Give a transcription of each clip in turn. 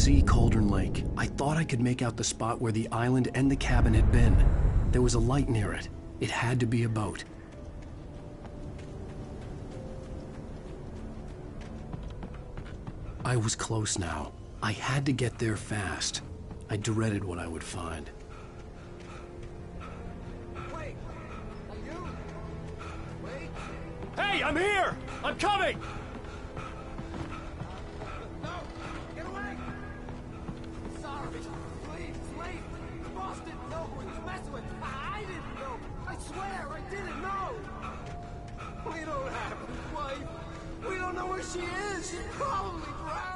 see Cauldron Lake. I thought I could make out the spot where the island and the cabin had been. There was a light near it. It had to be a boat. I was close now. I had to get there fast. I dreaded what I would find. Wait! Are you? Wait! Hey, I'm here! I'm coming! No! Get away! Sorry. Please, wait! The boss didn't know who he was messing with. I didn't know. I swear, I didn't know. We don't have his wife. We don't know where she is. She's probably drowned.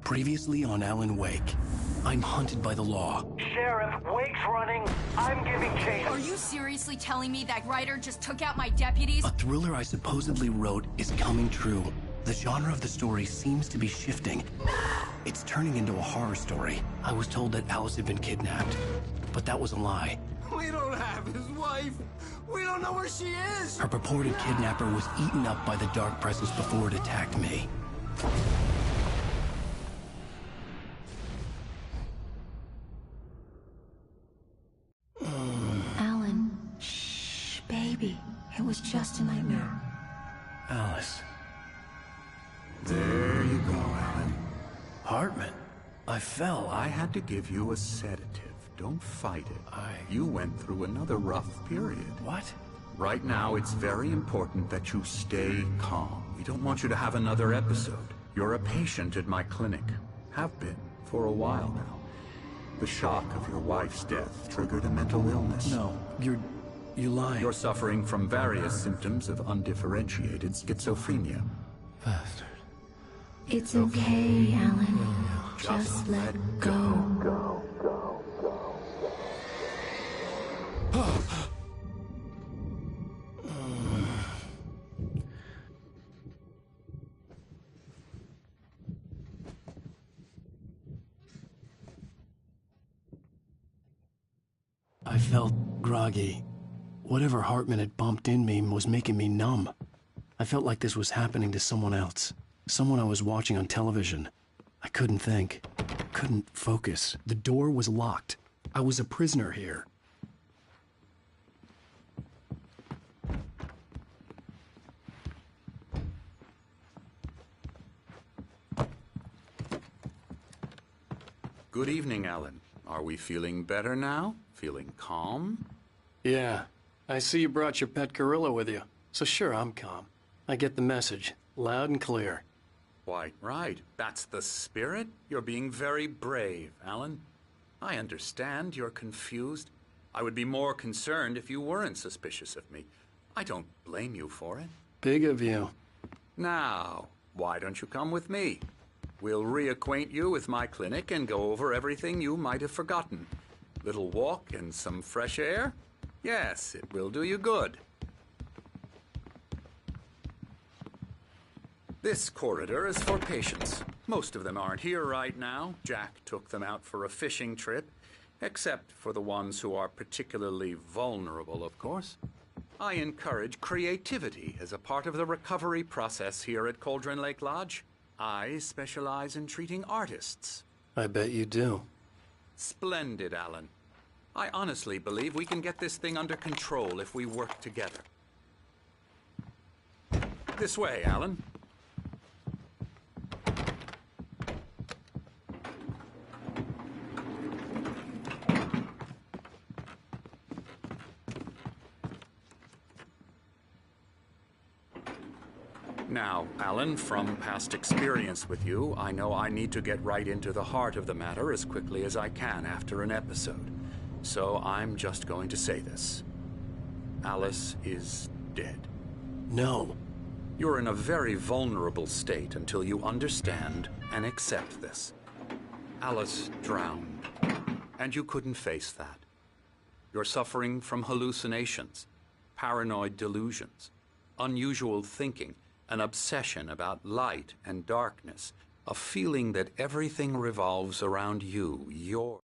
Previously on Alan Wake, I'm hunted by the law. Sheriff, Wake's running. I'm giving chase. Are you seriously telling me that writer just took out my deputies? A thriller I supposedly wrote is coming true. The genre of the story seems to be shifting. It's turning into a horror story. I was told that Alice had been kidnapped, but that was a lie. We don't have his wife. We don't know where she is. Her purported kidnapper was eaten up by the dark presence before it attacked me. Alan, shh, baby. It was just a nightmare. Alice. There you go, Alan. Hartman. I fell. I had to give you a sedative. Don't fight it. You went through another rough period. What? Right now, it's very important that you stay calm. We don't want you to have another episode. You're a patient at my clinic. Have been for a while now. The shock of your wife's death triggered a mental illness. No, you're lying. You're suffering from various symptoms of undifferentiated schizophrenia. Bastard. It's okay, Alan. Just let go. I felt groggy. Whatever Hartman had bumped in me was making me numb. I felt like this was happening to someone else. Someone I was watching on television. I couldn't think. Couldn't focus. The door was locked. I was a prisoner here. Good evening, Alan. Are we feeling better now? Feeling calm? Yeah. I see you brought your pet gorilla with you. So sure, I'm calm. I get the message. Loud and clear. Quite right. That's the spirit. You're being very brave, Alan. I understand you're confused. I would be more concerned if you weren't suspicious of me. I don't blame you for it. Big of you. Now, why don't you come with me? We'll reacquaint you with my clinic and go over everything you might have forgotten. Little walk and some fresh air? Yes, it will do you good. This corridor is for patients. Most of them aren't here right now. Jack took them out for a fishing trip, except for the ones who are particularly vulnerable, of course. I encourage creativity as a part of the recovery process here at Cauldron Lake Lodge. I specialize in treating artists. I bet you do. Splendid, Alan. I honestly believe we can get this thing under control if we work together. This way, Alan. Now, Alan, from past experience with you, I know I need to get right into the heart of the matter as quickly as I can after an episode. So I'm just going to say this. Alice is dead. No. You're in a very vulnerable state until you understand and accept this. Alice drowned, and you couldn't face that. You're suffering from hallucinations, paranoid delusions, unusual thinking, an obsession about light and darkness, a feeling that everything revolves around you, your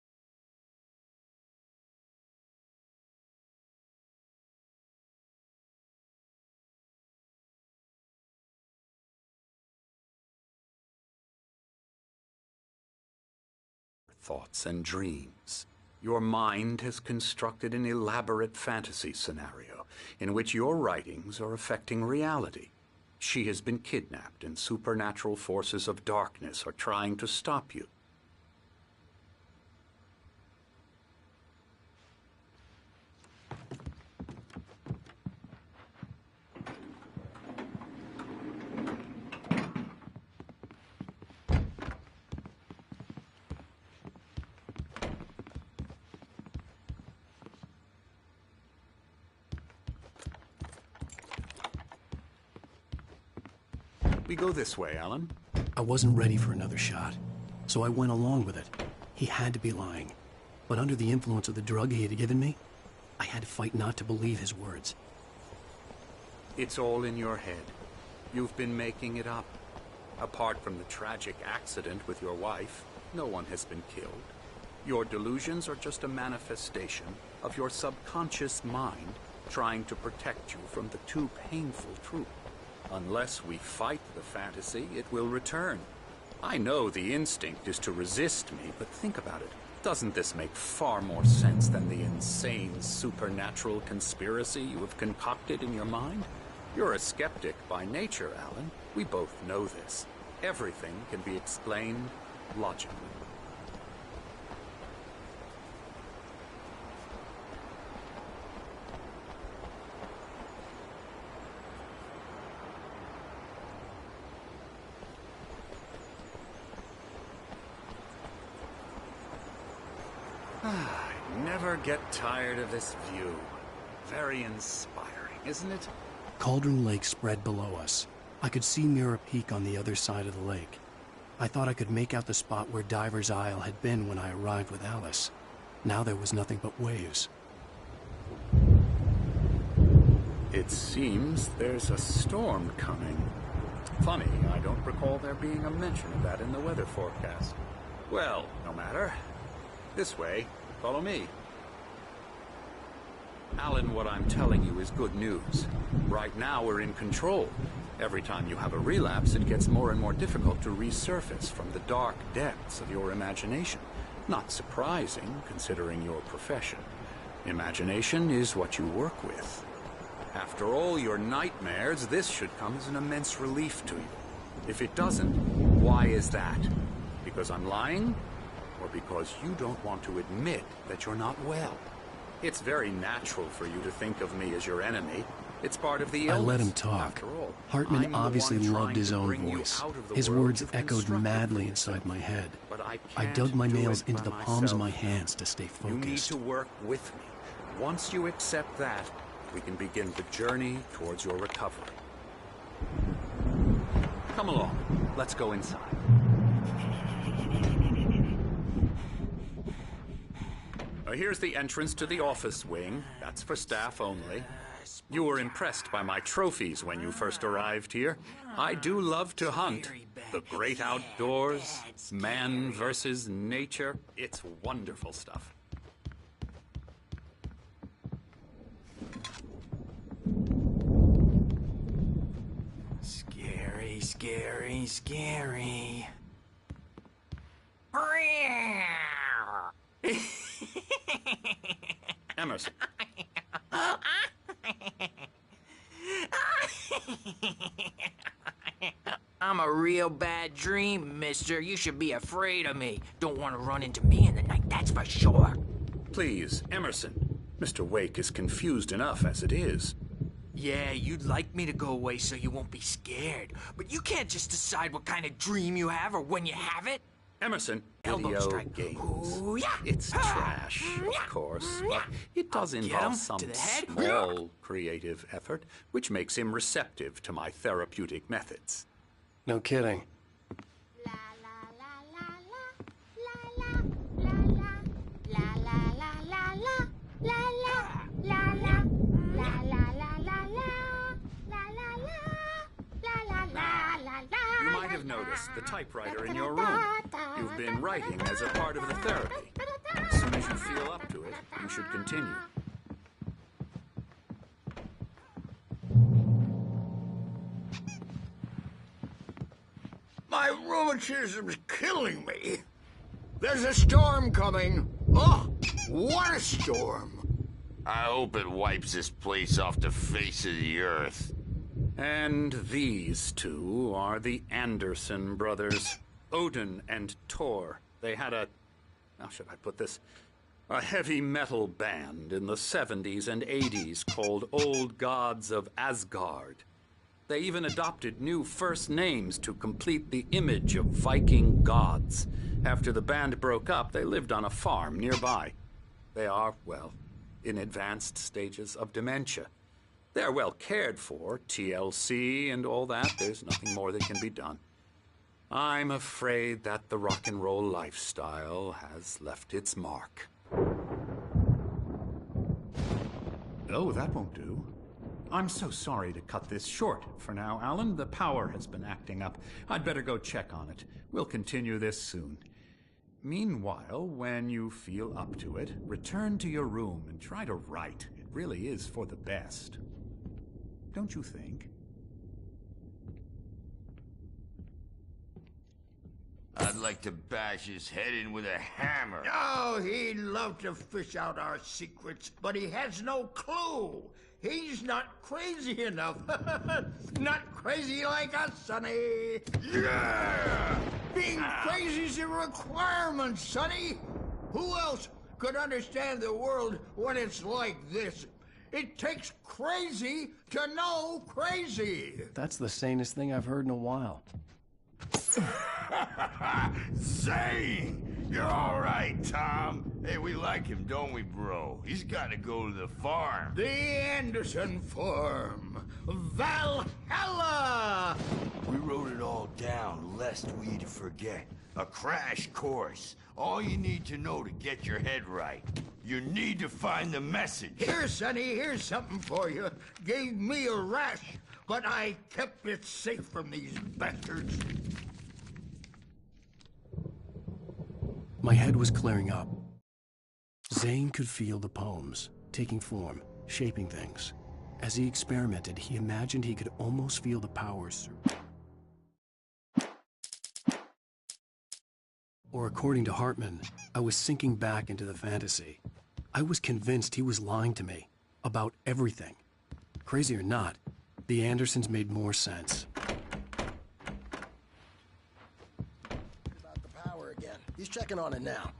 thoughts and dreams. Your mind has constructed an elaborate fantasy scenario in which your writings are affecting reality. She has been kidnapped, and supernatural forces of darkness are trying to stop you. We go this way, Alan. I wasn't ready for another shot, so I went along with it. He had to be lying. But under the influence of the drug he had given me, I had to fight not to believe his words. It's all in your head. You've been making it up. Apart from the tragic accident with your wife, no one has been killed. Your delusions are just a manifestation of your subconscious mind trying to protect you from the too painful truth. Unless we fight the fantasy, it will return. I know the instinct is to resist me, but think about it. Doesn't this make far more sense than the insane supernatural conspiracy you have concocted in your mind? You're a skeptic by nature, Alan. We both know this. Everything can be explained logically. I never get tired of this view. Very inspiring, isn't it? Cauldron Lake spread below us. I could see Mirror Peak on the other side of the lake. I thought I could make out the spot where Diver's Isle had been when I arrived with Alice. Now there was nothing but waves. It seems there's a storm coming. Funny, I don't recall there being a mention of that in the weather forecast. Well, no matter. This way. Follow me. Alan, what I'm telling you is good news. Right now, we're in control. Every time you have a relapse, it gets more and more difficult to resurface from the dark depths of your imagination. Not surprising, considering your profession. Imagination is what you work with. After all your nightmares, this should come as an immense relief to you. If it doesn't, why is that? Because I'm lying? Or because you don't want to admit that you're not well? It's very natural for you to think of me as your enemy. It's part of the illness. I let him talk. After all, Hartman I'm obviously the one loved trying his to own bring you voice. out of the His world words you've echoed constructed madly for inside yourself. my head. But I I can't dug my do nails it into by the palms of my myself. hands to stay You need focused. to work with me. Once you accept that, we can begin the journey towards your recovery. Come along. Let's go inside. Here's the entrance to the office wing. That's for staff only. You were impressed by my trophies when you first arrived here. I do love to hunt. The great outdoors, man versus nature. It's wonderful stuff. Scary, scary, scary. Emerson. I'm a real bad dream, mister. You should be afraid of me. Don't want to run into me in the night, that's for sure. Please, Emerson. Mr. Wake is confused enough as it is. Yeah, you'd like me to go away so you won't be scared. But you can't just decide what kind of dream you have or when you have it. Emerson, Elbow video strike. games. Ooh, yeah. It's trash, of course, but it does Get involve him some to the head. small creative effort, which makes him receptive to my therapeutic methods. No kidding. You might have noticed the typewriter in your room. You've been writing as a part of the therapy. As soon as you feel up to it, you should continue. My rheumatism's killing me. There's a storm coming. Oh, what a storm. I hope it wipes this place off the face of the earth. And these two are the Anderson brothers, Odin and Thor. They had how should I put this? A heavy metal band in the 70s and 80s called Old Gods of Asgard. They even adopted new first names to complete the image of Viking gods. After the band broke up, they lived on a farm nearby. They are, well, in advanced stages of dementia. They're well cared for, TLC and all that. There's nothing more that can be done. I'm afraid that the rock and roll lifestyle has left its mark. Oh, that won't do. I'm so sorry to cut this short for now, Alan. The power has been acting up. I'd better go check on it. We'll continue this soon. Meanwhile, when you feel up to it, return to your room and try to write. It really is for the best. Don't you think? I'd like to bash his head in with a hammer. Oh, he'd love to fish out our secrets, but he has no clue. He's not crazy enough. Not crazy like us, Sonny. Yeah! Being crazy's a requirement, Sonny. Who else could understand the world when it's like this? It takes crazy to know crazy. That's the sanest thing I've heard in a while. Zane! You're all right, Tom. Hey, we like him, don't we, bro? He's got to go to the farm. The Anderson Farm. Valhalla! We wrote it all down, lest we forget. A crash course. All you need to know to get your head right. You need to find the message. Here, Sonny, here's something for you. Gave me a rash, but I kept it safe from these bastards. My head was clearing up. Zane could feel the poems, taking form, shaping things. As he experimented, he imagined he could almost feel the powers. Or according to Hartman, I was sinking back into the fantasy. I was convinced he was lying to me about everything. Crazy or not, the Andersons made more sense. He's checking on it now.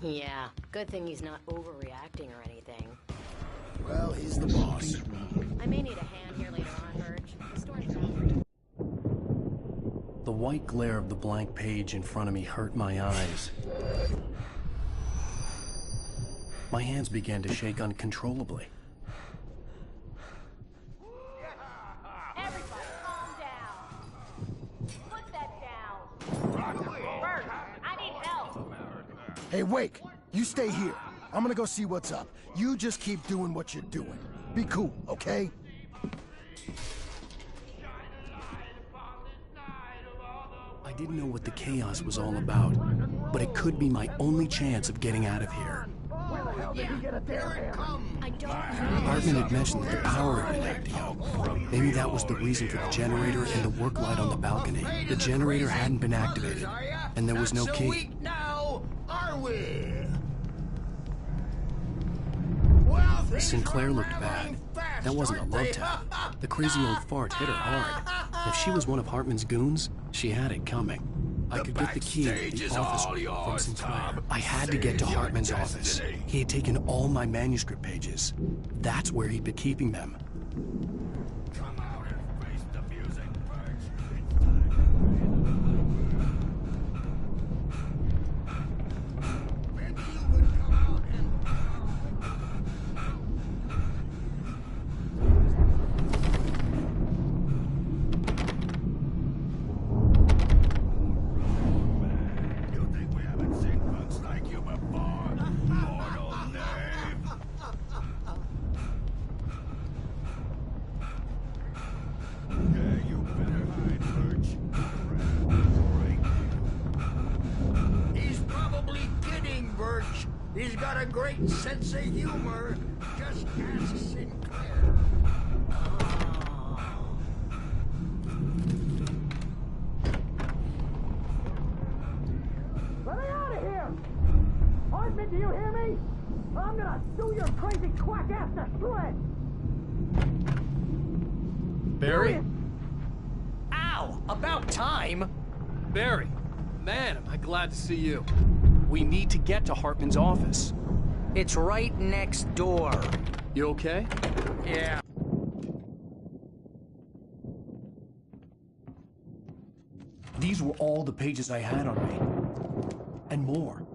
Yeah, good thing he's not overreacting or anything. Well, he's the boss. I may need a hand here later on, Burge. The story's down. The white glare of the blank page in front of me hurt my eyes. My hands began to shake uncontrollably. Everybody, calm down. Put that down. Burge, I need help. Hey, Wake, you stay here. I'm gonna go see what's up. You just keep doing what you're doing. Be cool, okay? I didn't know what the chaos was all about, but it could be my only chance of getting out of here. I don't Hartman had mentioned that the power had been acting up. Maybe that was the reason for the generator and the work light on the balcony. The generator hadn't been activated, and there was no Not so key. weak now, are we? Well, Sinclair looked bad. That wasn't a love tap. The crazy old fart hit her hard. If she was one of Hartman's goons, she had it coming. I could get the key to the office from Sinclair. I had to get to Hartman's office. He had taken all my manuscript pages. That's where he'd been keeping them. Come out and face the music, He's got a great sense of humor. Just ask Sinclair. Let me out of here! Hartman, do you hear me? I'm gonna sue your crazy quack ass to shreds! Barry? Ow! About time! Barry, man, am I glad to see you. We need to get to Hartman's office. It's right next door. You okay? Yeah. These were all the pages I had on me. And more.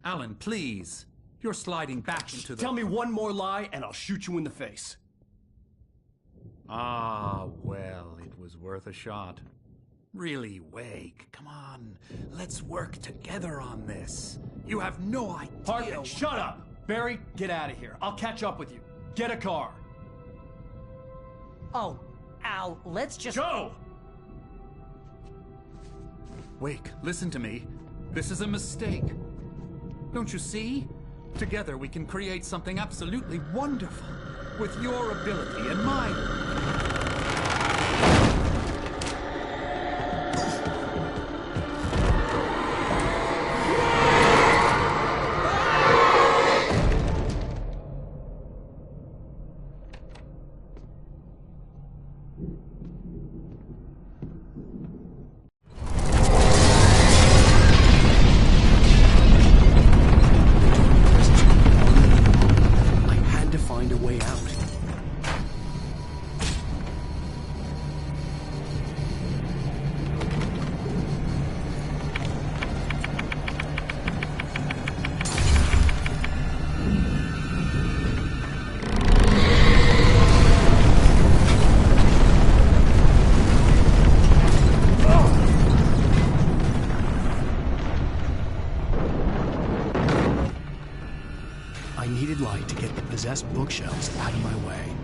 Alan, please. You're sliding back into the... Tell me one more lie and I'll shoot you in the face. Ah, well, it was worth a shot. Really, Wake, come on. Let's work together on this. You have no idea... Hartman, shut up! Barry, get out of here. I'll catch up with you. Get a car. Oh, Al, let's just... Go! Wake, listen to me. This is a mistake. Don't you see? Together we can create something absolutely wonderful. With your ability and mine. Possessed bookshelves out of my way.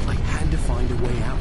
I had to find a way out.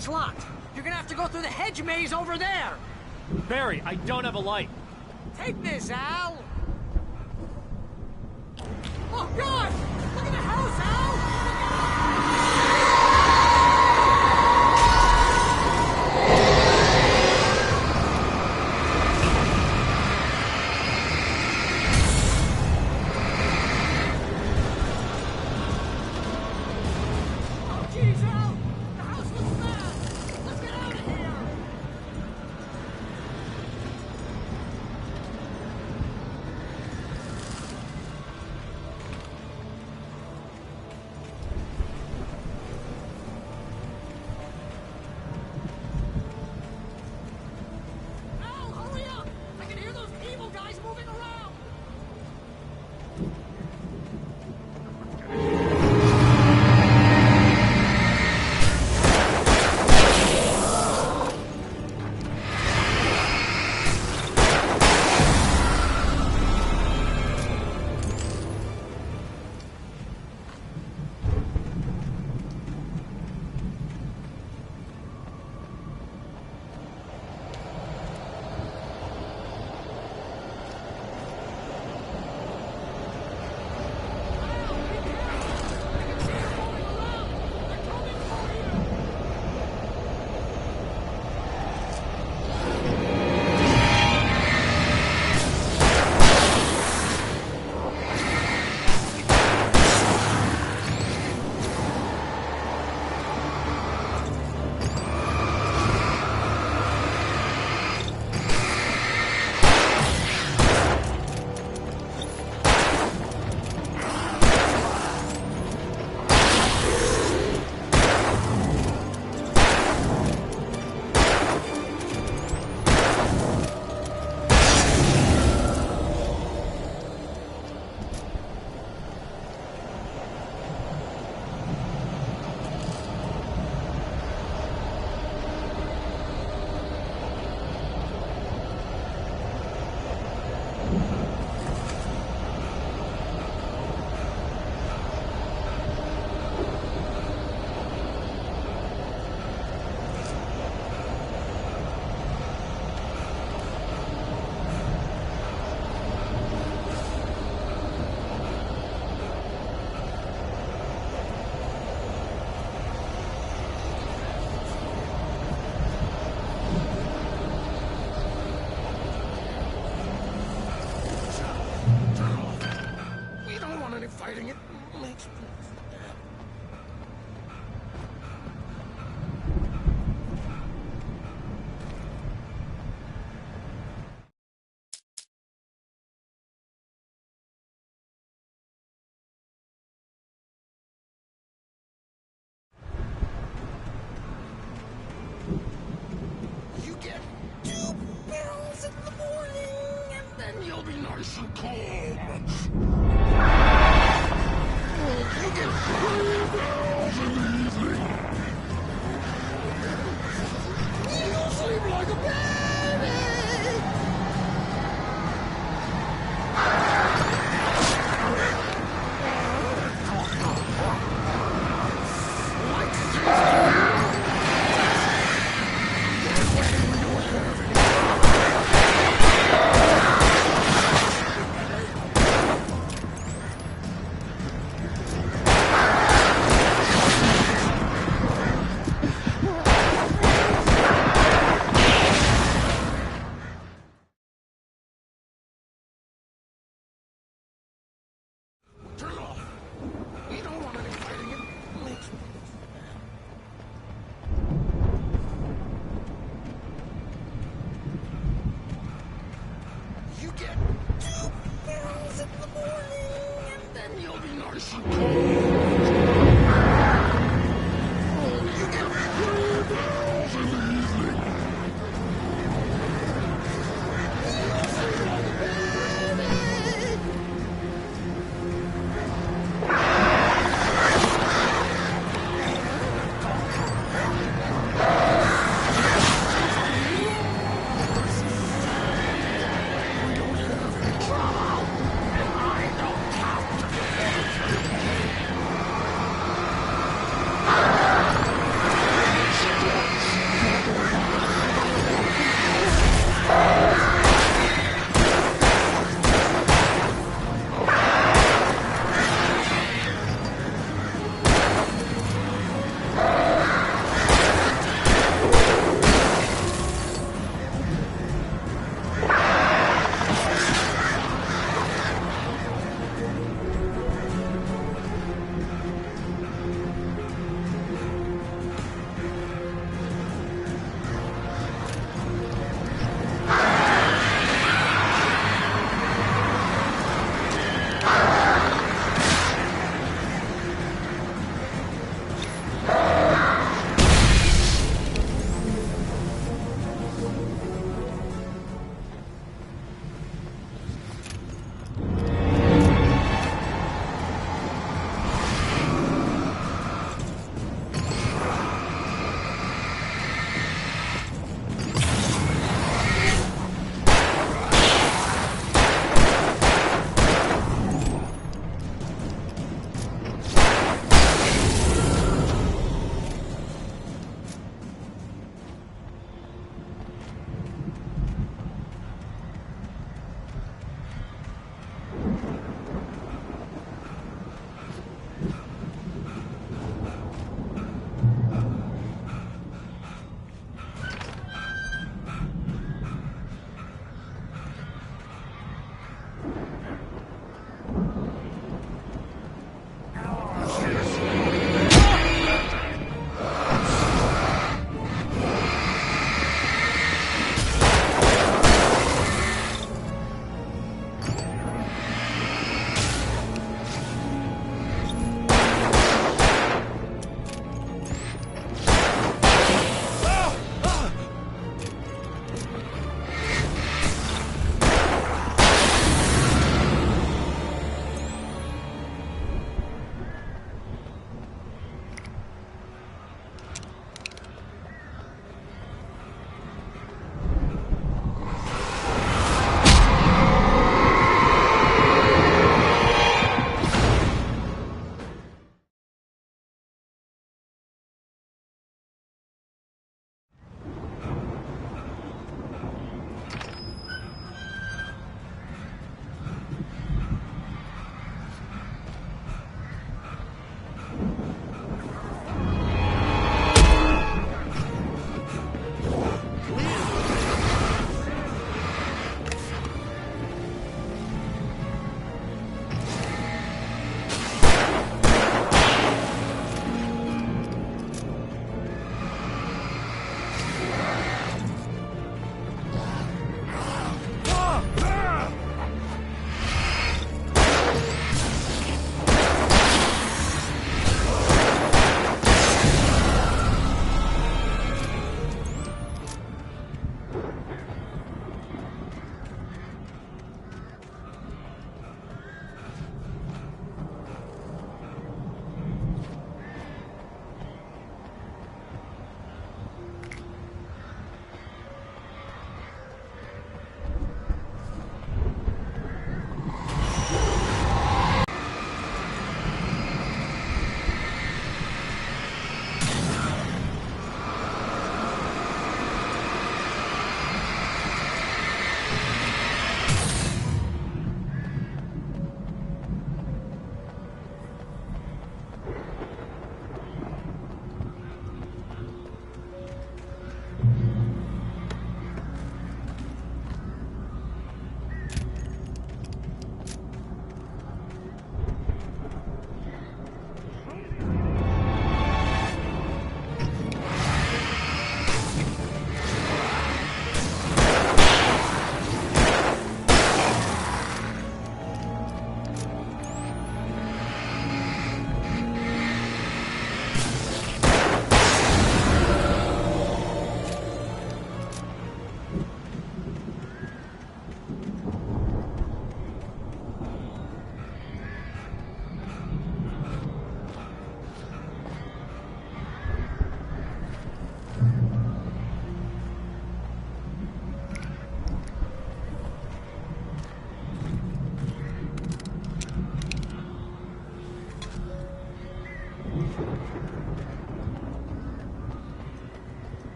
gate's locked. You're gonna have to go through the hedge maze over there. Barry, I don't have a light. Take this, Al. Oh, God! Look at the house, Al! fighting it makes me... You get 2 pills in the morning, and then you'll be nice and calm.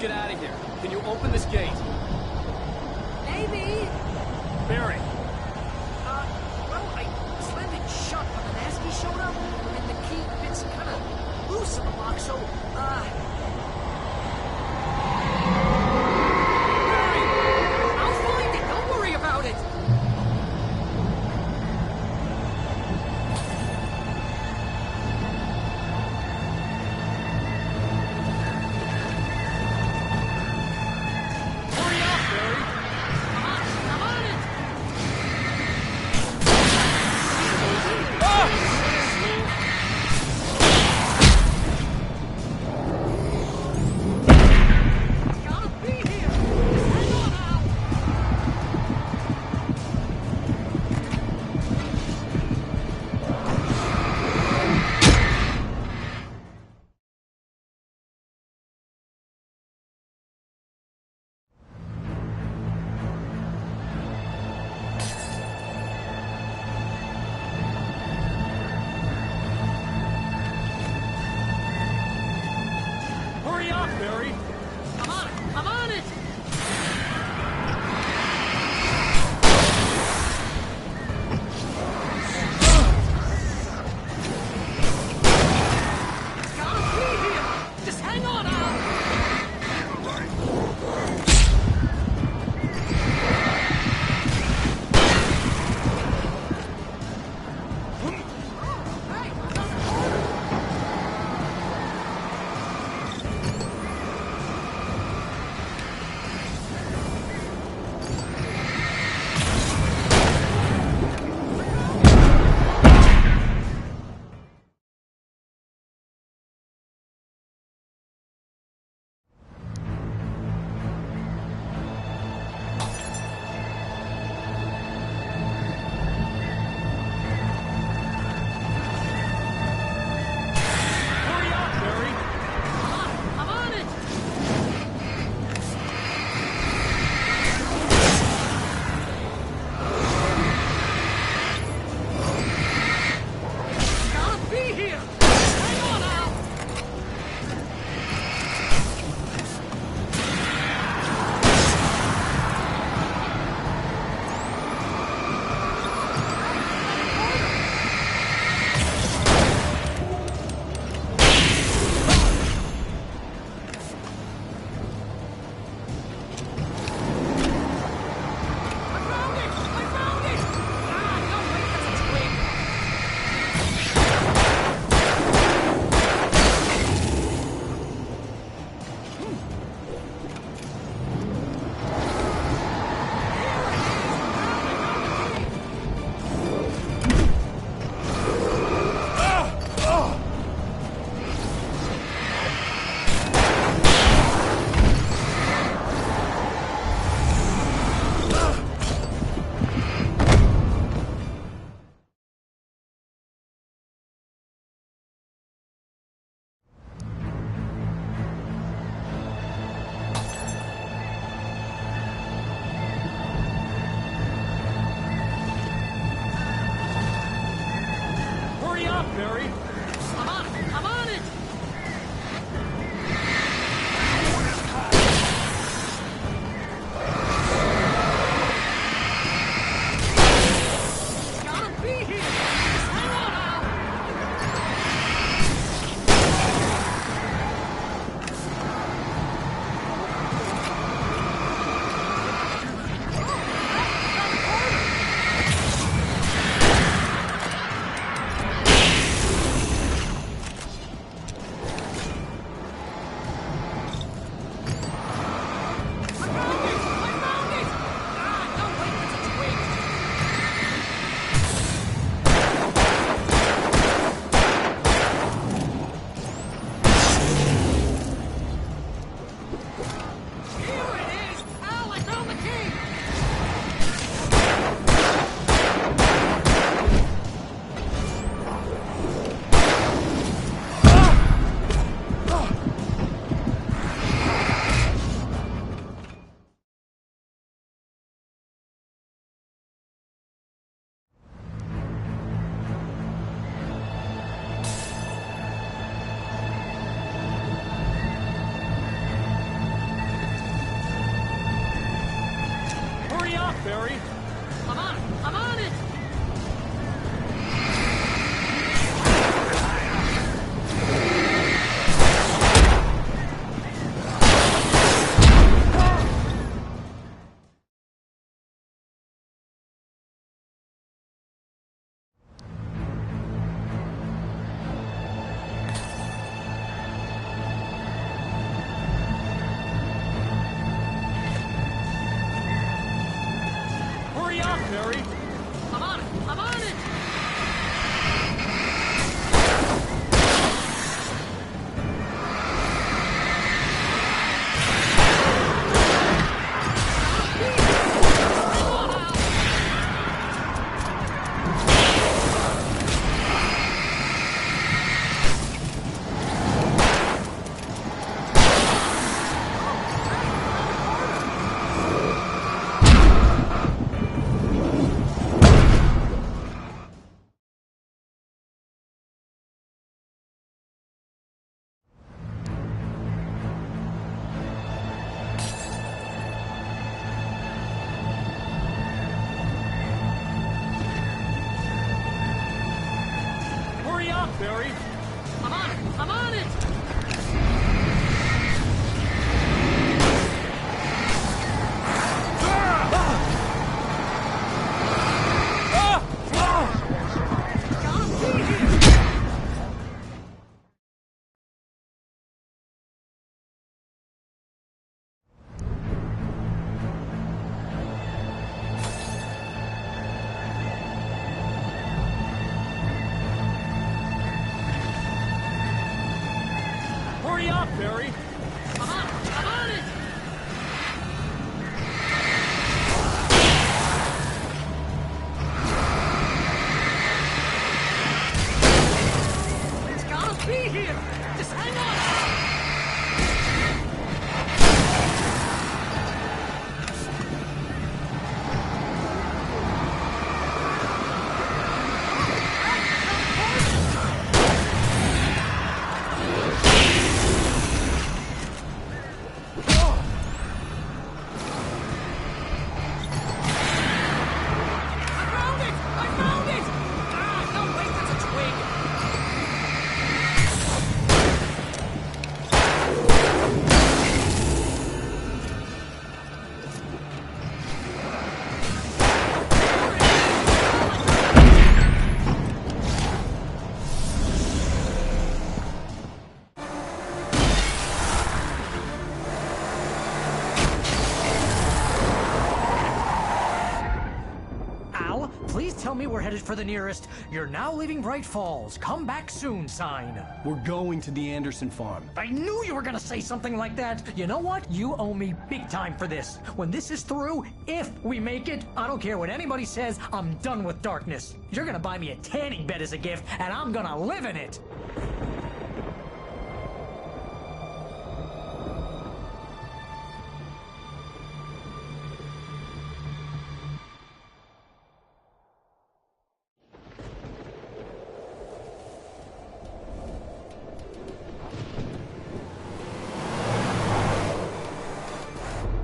get out of here. Can you open this gate? Maybe. Barry. Well, I slammed it shut when the Nasty showed up, and the key fits kind of loose in the lock, so, Barry! I'll find it! Don't worry about it! Hurry up, Barry! I'm on it! Gotta be here! Hang on now! Hurry up, Barry! I'm on it! I'm on it! Gotta be here! Just hang on now! Hurry up, Barry! I'm on it! Gotta be here! Hang on now! I found it! I found it! Ah, no, wait, that's a twig! Hurry up, Barry! I'm on it! I'm on it! Gotta be here! Just hang on now! up, Barry! I'm on it! I'm on it! Hurry up, Barry! I'm on it! It's gotta be here! Just hang on! Please tell me we're headed for the nearest "You're now leaving Bright Falls. Come back soon" sign. We're going to the Anderson farm. I knew you were gonna say something like that. You know what? You owe me big time for this. When this is through, if we make it, I don't care what anybody says, I'm done with darkness. You're gonna buy me a tanning bed as a gift, and I'm gonna live in it.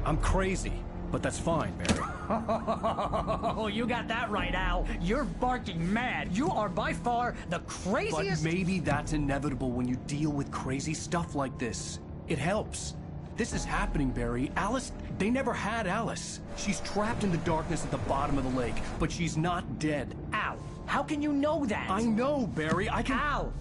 I'm crazy, but that's fine, Barry. Oh, you got that right, Al. You're barking mad. You are by far the craziest... But maybe that's inevitable when you deal with crazy stuff like this. It helps. This is happening, Barry. Alice, they never had Alice. She's trapped in the darkness at the bottom of the lake, but she's not dead. Al, how can you know that? I know, Barry. I can... Al,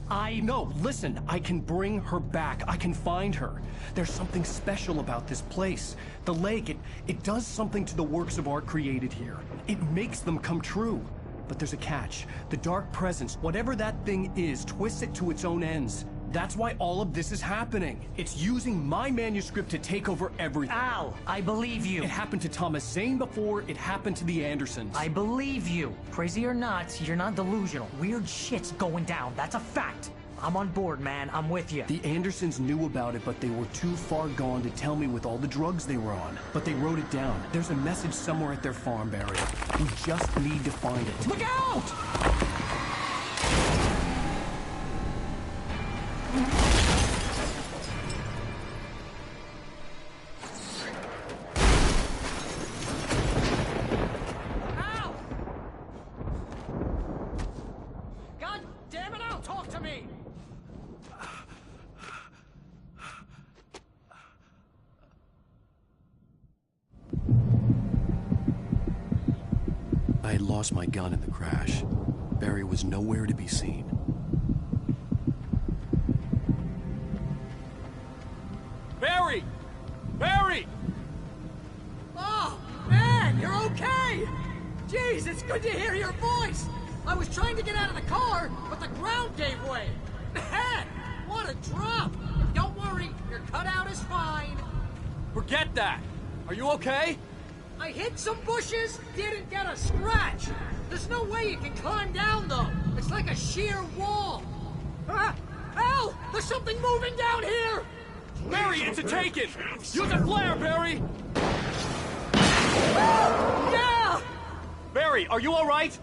No, listen. I can bring her back. I can find her. There's something special about this place. The lake, it does something to the works of art created here. It makes them come true. But there's a catch. The dark presence, whatever that thing is, twists it to its own ends. That's why all of this is happening. It's using my manuscript to take over everything. Al, I believe you. It happened to Thomas Zane before, it happened to the Andersons. I believe you. Crazy or not, you're not delusional. Weird shit's going down. That's a fact. I'm on board, man. I'm with you. The Andersons knew about it, but they were too far gone to tell me with all the drugs they were on. But they wrote it down. There's a message somewhere at their farm, Barry. We just need to find it. Look out! Al! God damn it, Al, talk to me! I had lost my gun in the crash. Barry was nowhere to be seen. Barry! Barry! Oh, man, you're okay! Jeez, it's good to hear your voice! I was trying to get out of the car, but the ground gave way! Man, what a drop! Don't worry, your cutout is fine. Forget that! Are you okay? I hit some bushes, didn't get a scratch! There's no way you can climb down, though! It's like a sheer wall! Al! There's something moving down here! Barry, it's a taken! Use a flare, Barry! Yeah! Barry, are you alright?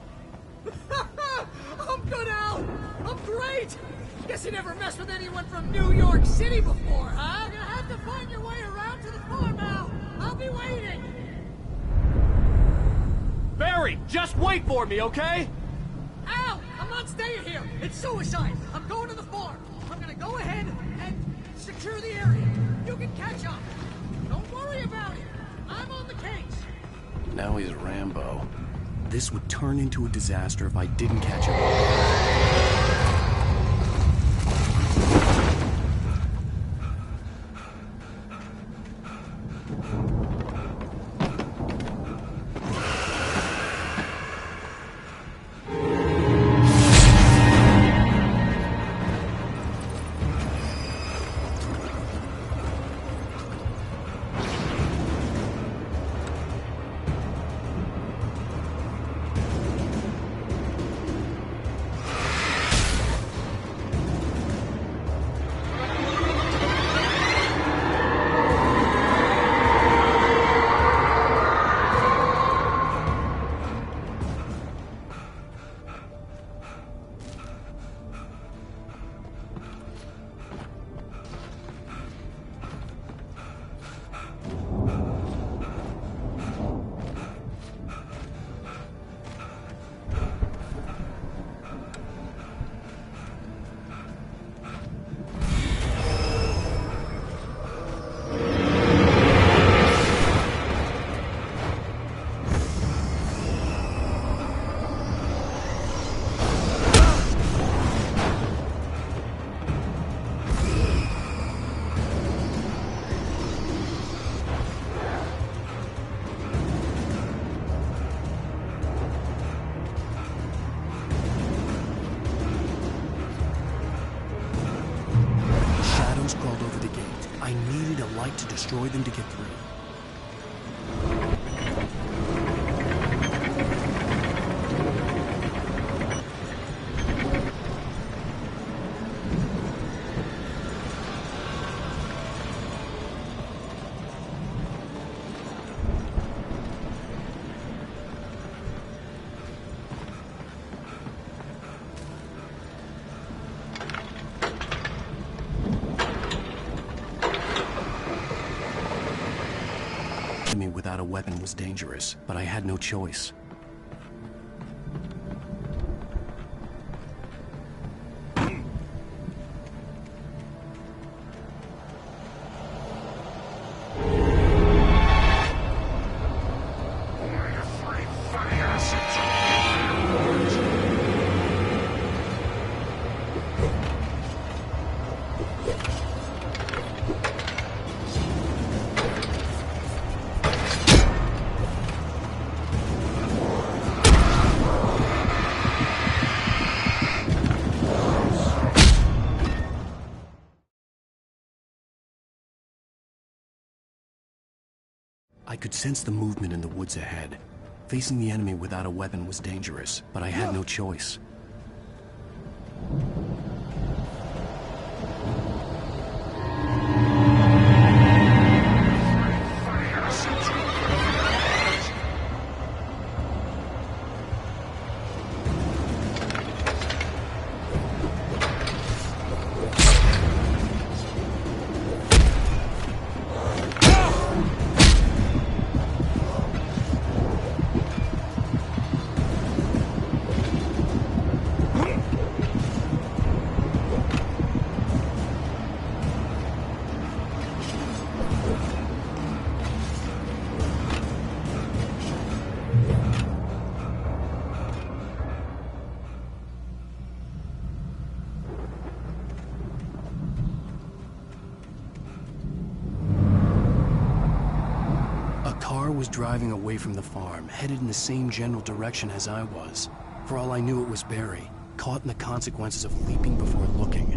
I'm good, Al! I'm great! Guess you never messed with anyone from New York City before, huh? You're gonna have to find your way around to the farm, Al! I'll be waiting! Barry, just wait for me, okay? Al! I'm I'm not staying here! It's suicide! I'm going to the farm! I'm gonna go ahead and secure the area. You can catch up. Don't worry about it. I'm on the case. Now he's Rambo. This would turn into a disaster if I didn't catch him. To destroy them to get through. Me without a weapon was dangerous, but I had no choice. I could sense the movement in the woods ahead. Facing the enemy without a weapon was dangerous, but I had no choice. Was driving away from the farm, headed in the same general direction as I was. For all I knew, it was Barry, caught in the consequences of leaping before looking.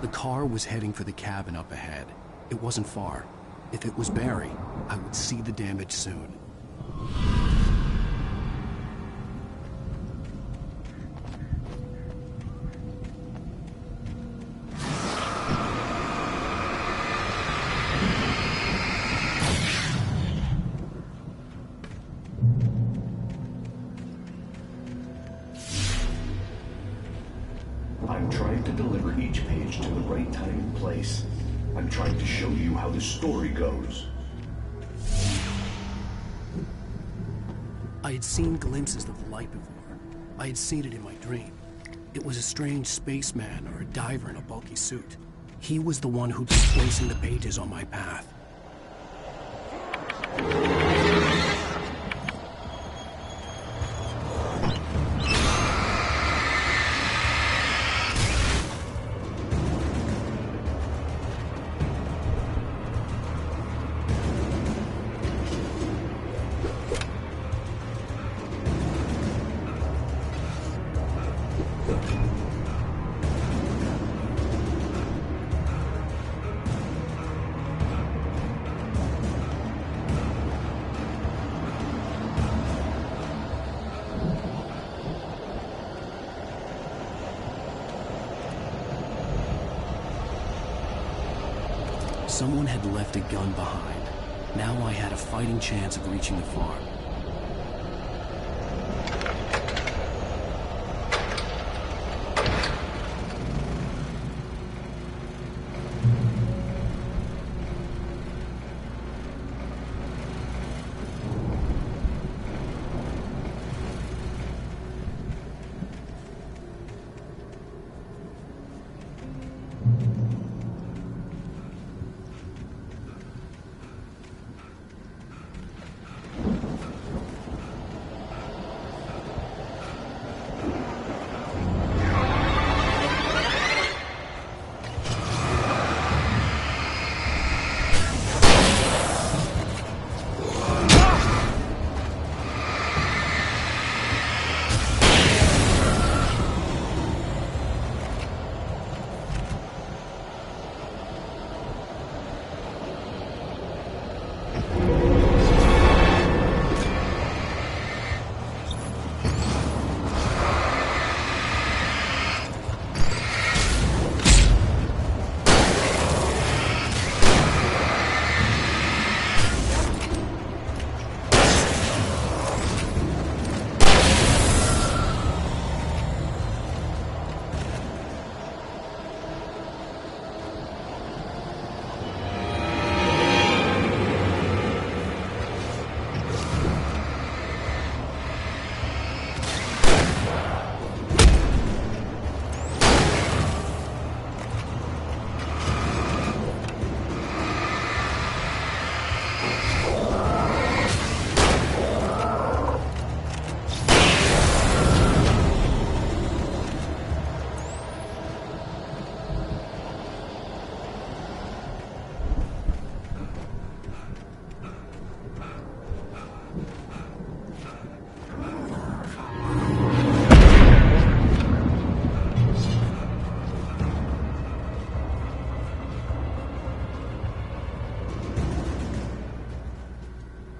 The car was heading for the cabin up ahead. It wasn't far. If it was Barry, I would see the damage soon. to the right time and place. I'm trying to show you how the story goes. I had seen glimpses of the light before. I had seen it in my dream. It was a strange spaceman or a diver in a bulky suit. He was the one who'd been placing the pages on my path. Someone had left a gun behind. Now I had a fighting chance of reaching the farm.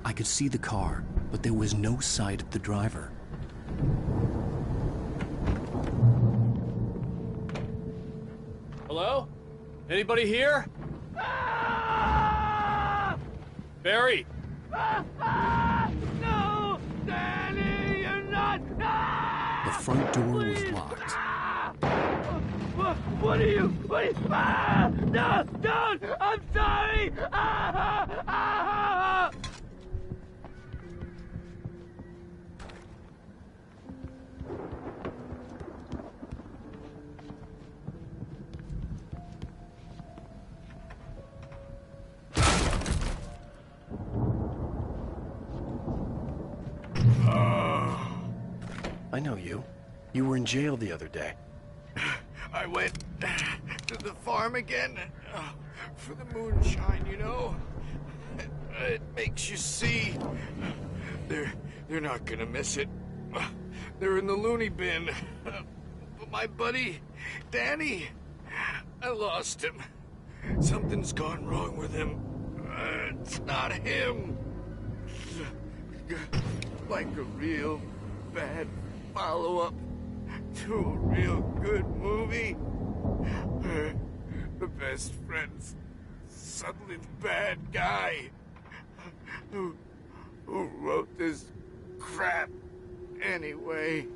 I could see the car, but there was no sight of the driver. Hello? Anybody here? Barry! No! Danny, you're not! The front door was locked. What are you? No! Don't! I'm sorry! I know you. You were in jail the other day. I went to the farm again for the moonshine, you know. It makes you see. They're not gonna miss it. They're in the loony bin. But my buddy, Danny, I lost him. Something's gone wrong with him. It's not him. Like a real bad follow-up to a real good movie. The best friend's suddenly the bad guy who wrote this crap anyway.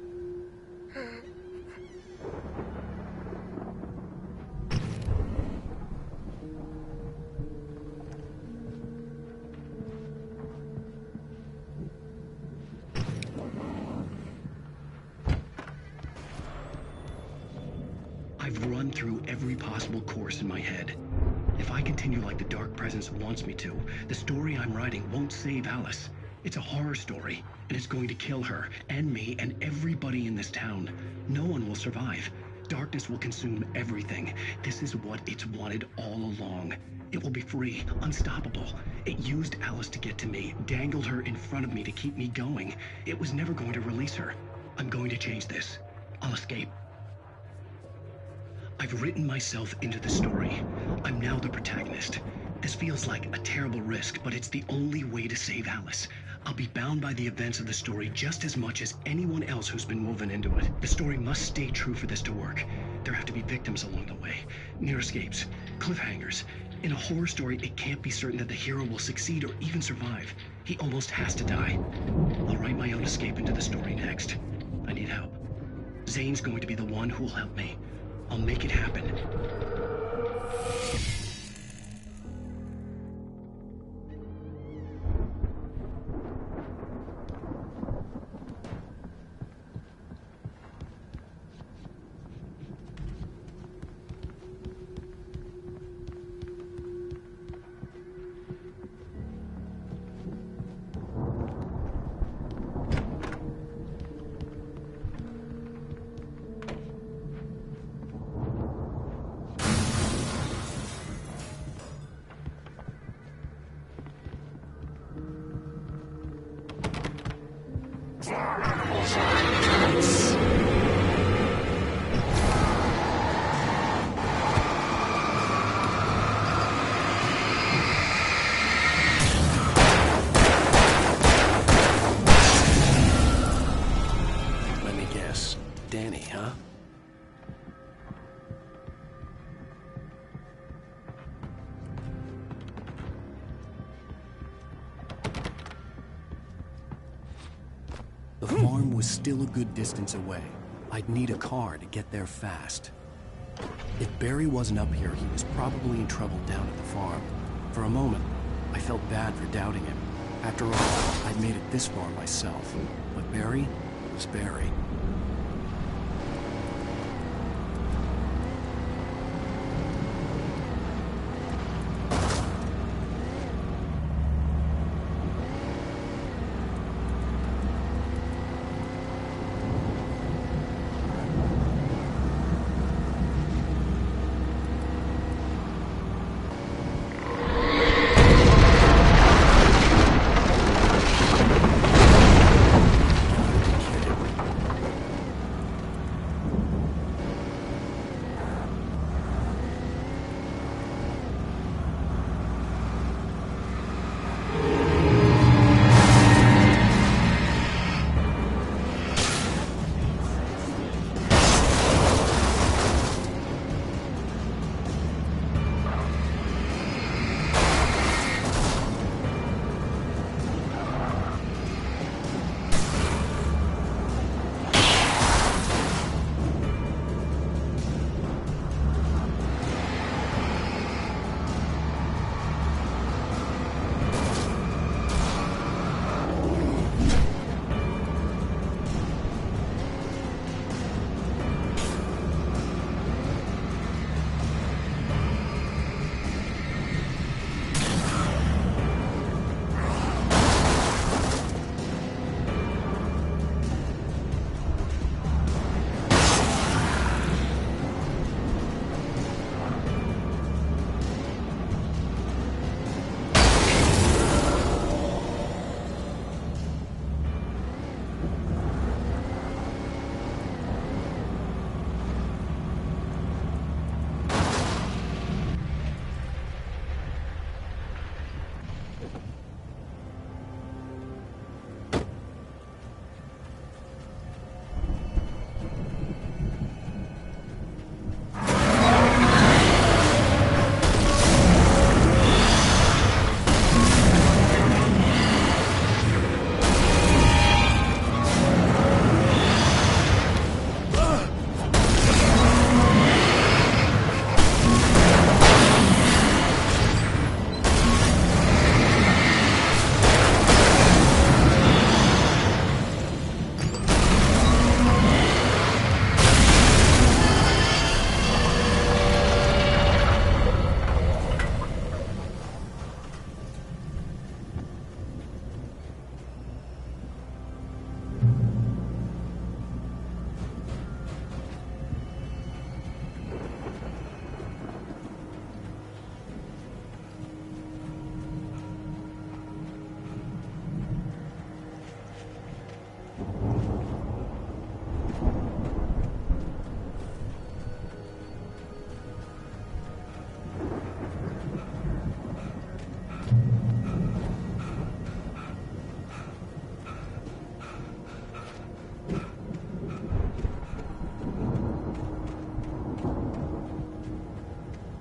every possible course in my head. If I continue like the Dark Presence wants me to, the story I'm writing won't save Alice. It's a horror story, and it's going to kill her, and me, and everybody in this town. No one will survive. Darkness will consume everything. This is what it's wanted all along. It will be free, unstoppable. It used Alice to get to me, dangled her in front of me to keep me going. It was never going to release her. I'm going to change this. I'll escape. I've written myself into the story. I'm now the protagonist. This feels like a terrible risk, but it's the only way to save Alice. I'll be bound by the events of the story just as much as anyone else who's been woven into it. The story must stay true for this to work. There have to be victims along the way, near escapes, cliffhangers. In a horror story, it can't be certain that the hero will succeed or even survive. He almost has to die. I'll write my own escape into the story next. I need help. Zane's going to be the one who'll help me. I'll make it happen. The farm was still a good distance away. I'd need a car to get there fast. If Barry wasn't up here, he was probably in trouble down at the farm. For a moment, I felt bad for doubting him. After all, I'd made it this far myself. But Barry was Barry.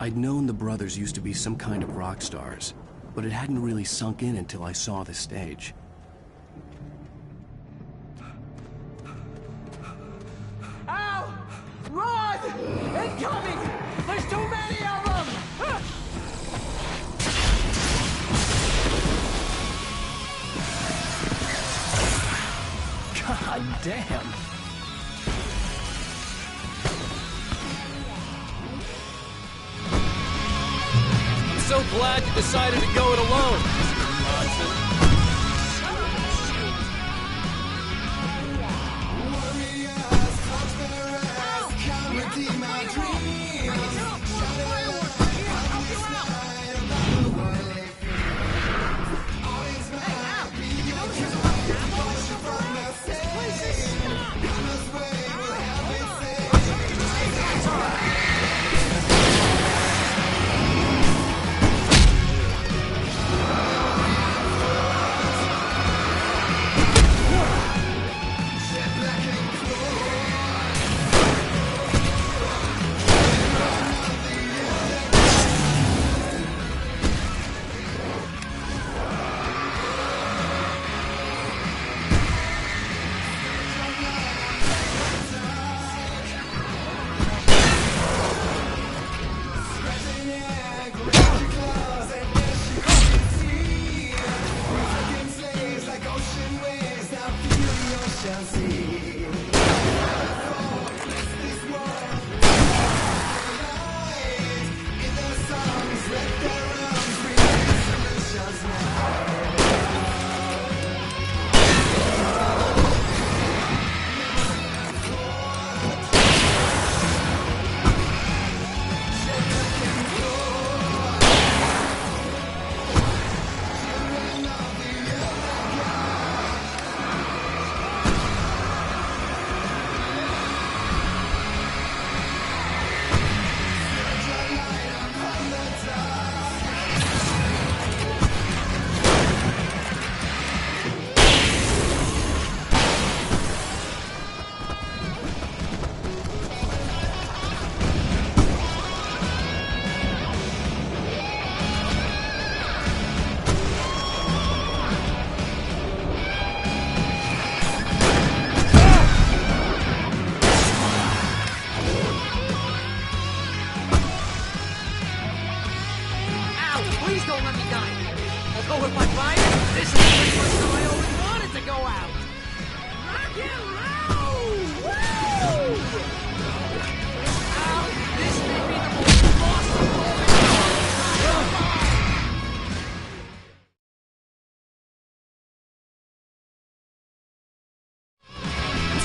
I'd known the brothers used to be some kind of rock stars, but it hadn't really sunk in until I saw the stage. Ow! Run! Incoming! There's too many of them! God damn! I'm so glad you decided to go it alone, Mr. Johnson.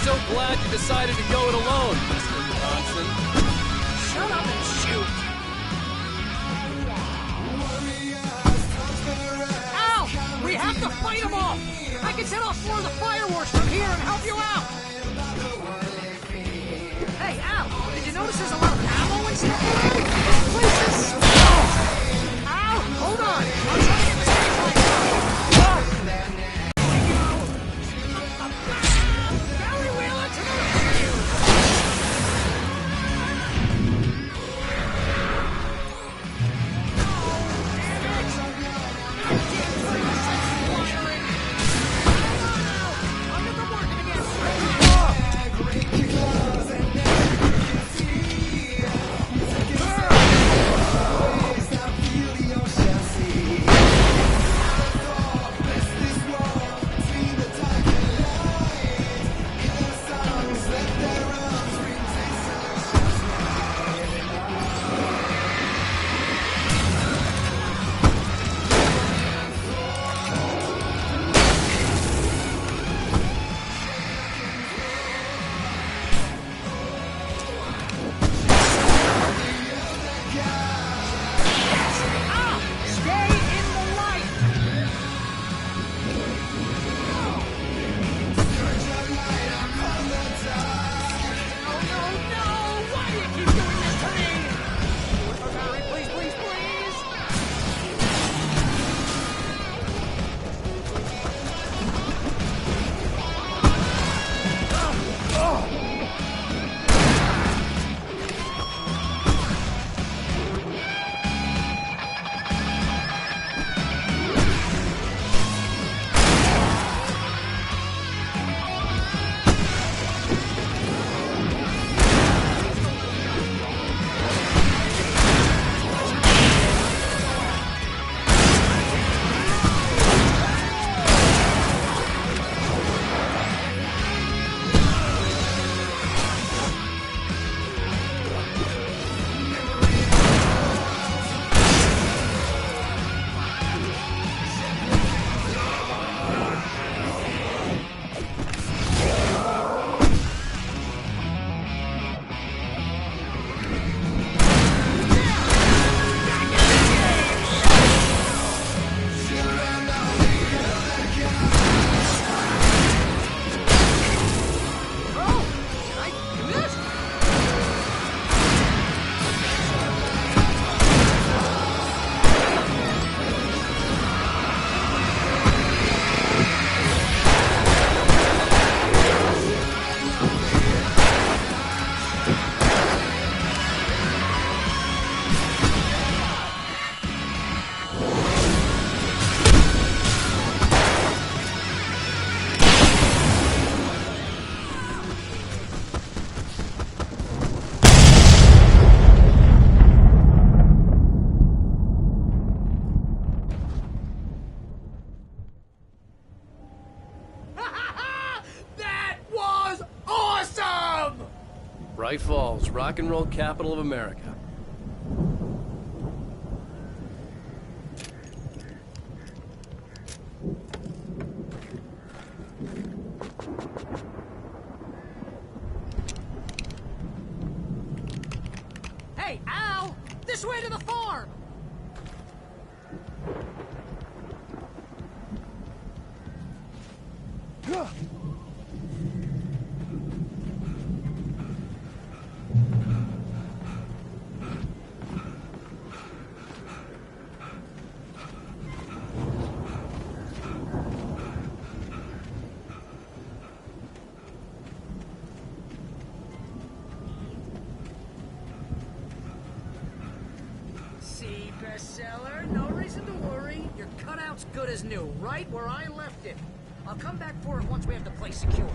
So glad you decided to go it alone, Mr. Johnson. Shut up and shoot! Ow! We have to fight them off! I can set off more of the fireworks from here and help you out! Hey, Al! Did you notice there's a lot of ammo and stuff around? This place is small! Al! Hold on! I'll try to get the stage lights up! Bright Falls, rock and roll capital of America. Hey, Al! This way to the farm! See, bestseller, no reason to worry. Your cutout's good as new, right where I left it. I'll come back for it once we have the place secured.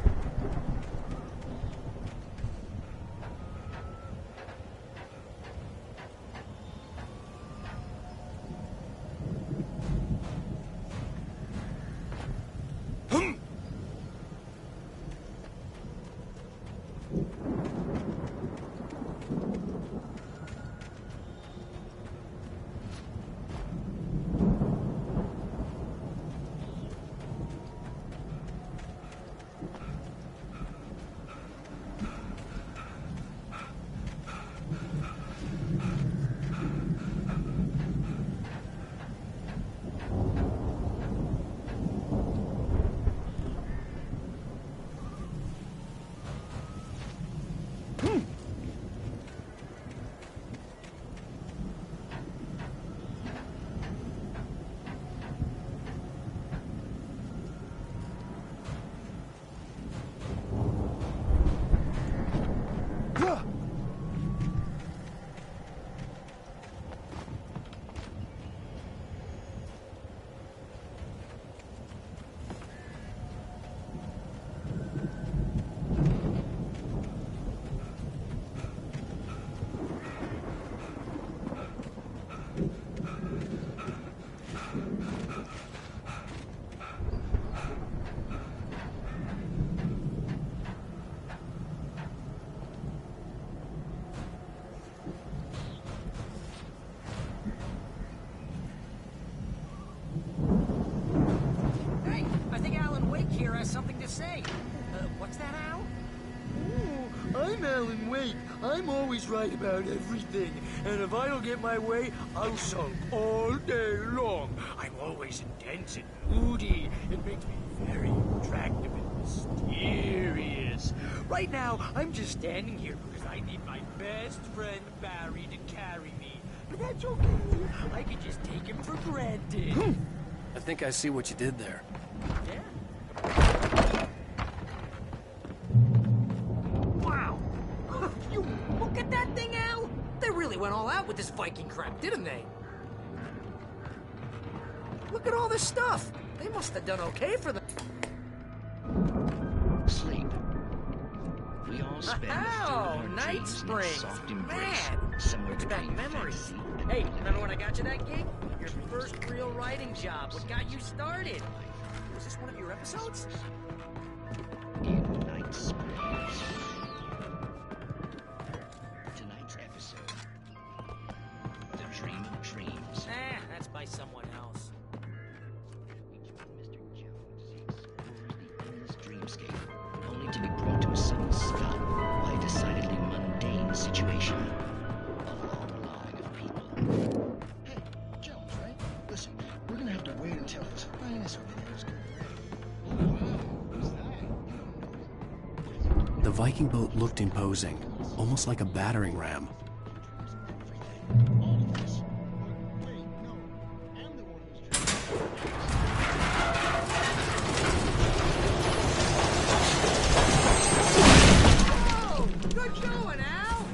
Something to say. What's that, Al? Ooh, I'm Alan Wake. I'm always right about everything. And if I don't get my way, I'll sulk all day long. I'm always intense and moody. It makes me very attractive and mysterious. Right now, I'm just standing here because I need my best friend Barry to carry me. But that's okay. I can just take him for granted. I think I see what you did there. Yeah? You look at that thing, Al! They really went all out with this Viking crap, didn't they? Look at all this stuff. They must have done okay for the... Sleep. We all spend our Night dreams in a Springs. soft embrace, Man, somewhere brings back between memories. fantasy Hey, remember when I got you that gig? Your first real writing job. What got you started? Was this one of your episodes? in Night Springs. Tonight's episode: The Dream of Dreams. That's by someone else. Mr. Jones, he explores the endless dreamscape, only to be brought to a sudden stop by a decidedly mundane situation. A long line of people. Hey, Jones, right? Listen, we're gonna have to wait until His Highness over there is good. The Viking boat looked imposing, almost like a battering ram. Oh, good going, Al!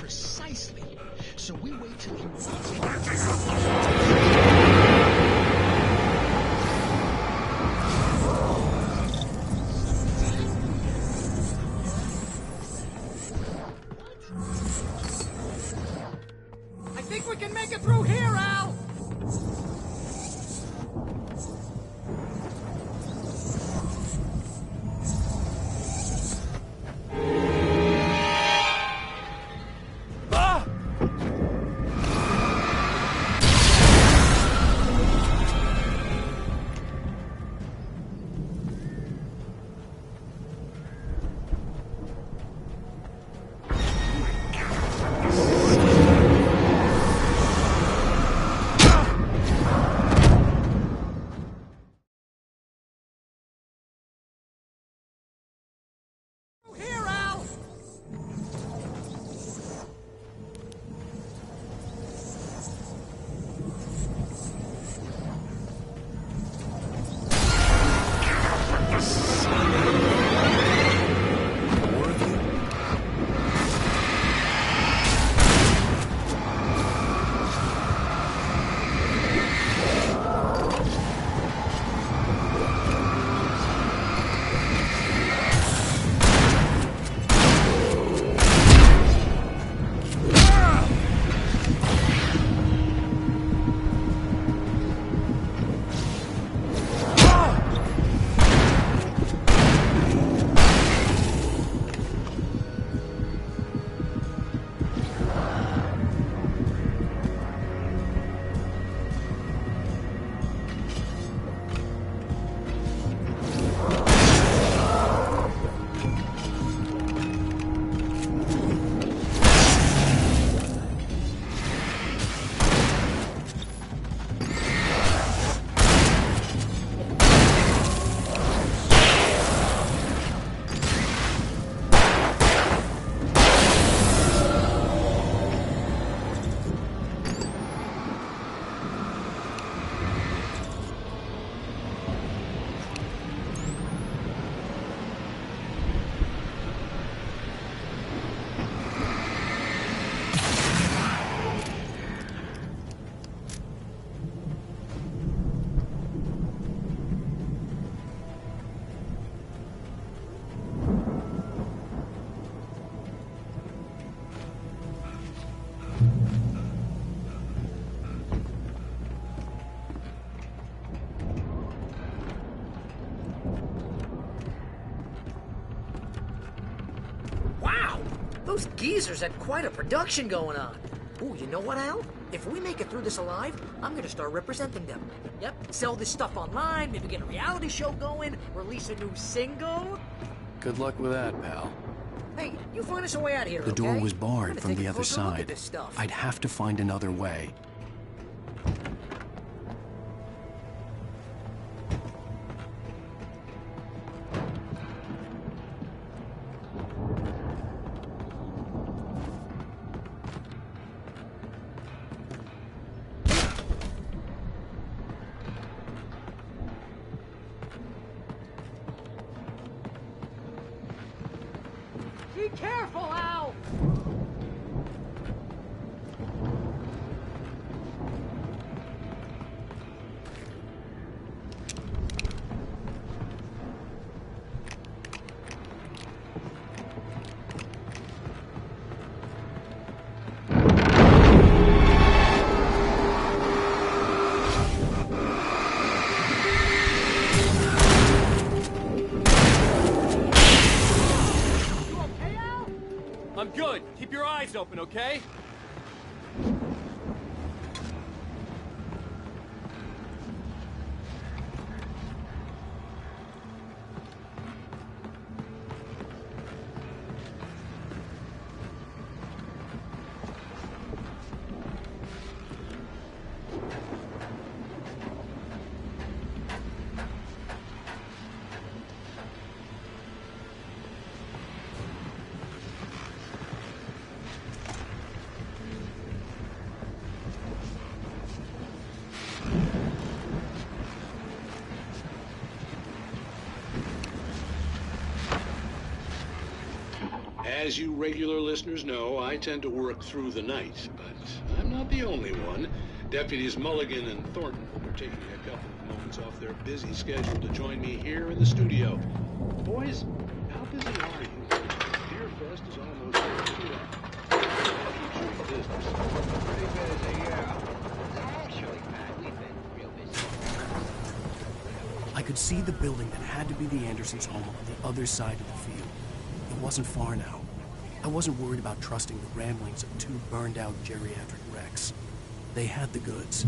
Precisely. So we wait till he wants it. I think we can make it through here, Al! Here, Al! Wow! Those geezers had quite a production going on. Ooh, you know what, Al? If we make it through this alive, I'm gonna start representing them. Yep, sell this stuff online, maybe get a reality show going, release a new single. Good luck with that, pal. Hey, you find us a way out of here, The door okay? was I'm barred gonna from take the a other closer look at side. this stuff. I'd have to find another way. Be careful, Al! I'm good. Keep your eyes open, okay? As you regular listeners know, I tend to work through the night, but I'm not the only one. Deputies Mulligan and Thornton are taking a couple of moments off their busy schedule to join me here in the studio. Boys, how busy are you? Beer Fest is almost here. That keeps you in business. Pretty busy, yeah. Actually, Pat, we've been real busy. I could see the building that had to be the Andersons' home on the other side of the field. It wasn't far now. I wasn't worried about trusting the ramblings of two burned-out geriatric wrecks. They had the goods.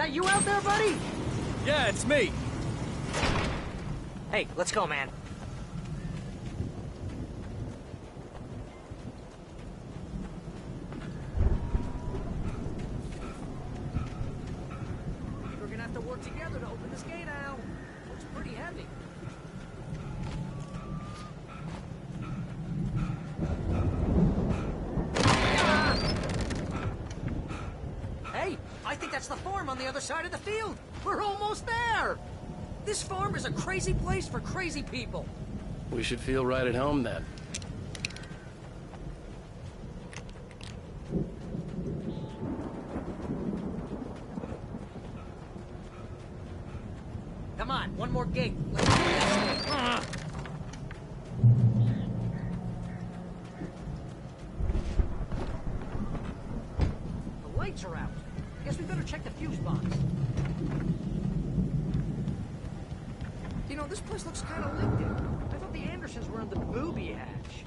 that you out there, buddy? Yeah, it's me. Hey, let's go, man. We're gonna have to work together to open this gate, Al. Looks pretty heavy. Hey, I think that's the farm on the other side of the field. We're almost there. This farm is a crazy place for crazy people. We should feel right at home then. Come on, one more gig. The lights are out. Guess we better check the fuse box. You know, this place looks kind of lifted. I thought the Andersons were in the booby hatch.